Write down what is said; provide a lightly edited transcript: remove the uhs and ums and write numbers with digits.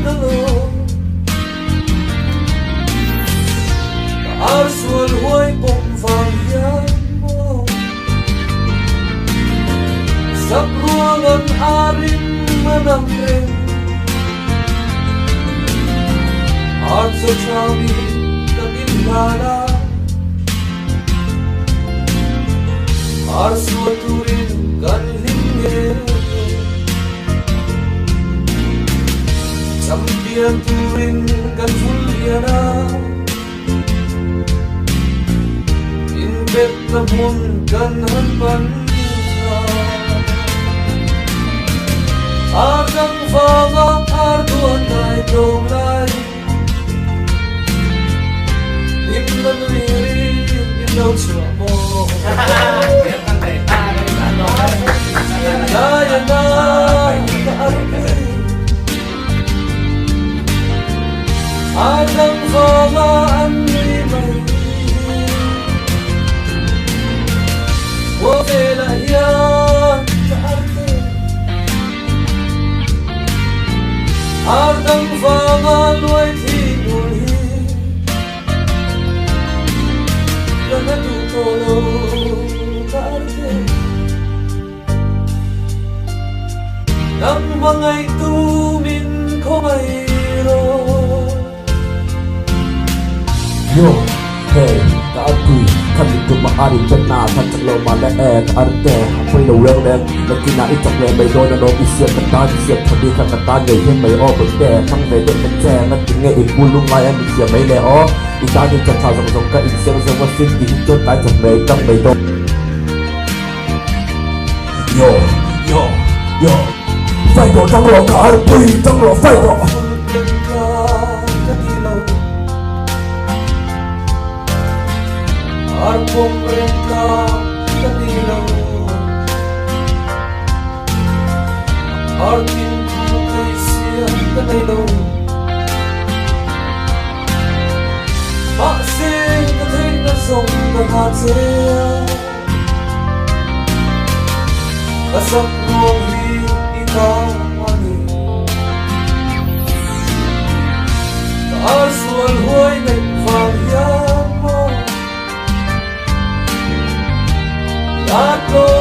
talo arsual huai pom vang hiamo sap ruangan arim manamre arso chami katinhala arso turin kan hinge sampian turin kan fuliana bet namun kan hanpan Ardang fanga arduan ay domlay Imlan liri ilaw sa mo Kaya na kaarke Ardang fanga anlimay Wala yan sa arte Ardang fangalway tinulhi Nanatutolo sa arte Nang mga itumin ko mayroon Yo, hey, kaagui Kami tu maari jana Kacak lo mala arte Apoy lo well then Nakina itak le may do na no Isya katan Isya kami kakatan Ngay hin may o bende Kang may dek kante Ngati ngay ibulong ngayon Isya may le o Itani kata zong ka Isya zong wasin Ihinto tay chak may Kang may do Yo, yo, yo Phải độ trăng lo ka arpui Trăng lo phải độ Arpong renta kanilaw Arpin ko kay siya kanilaw Maksing katay na song nakatse Kasak mong hi ikaw mani Kaarsual huay nagfagyan mo Tato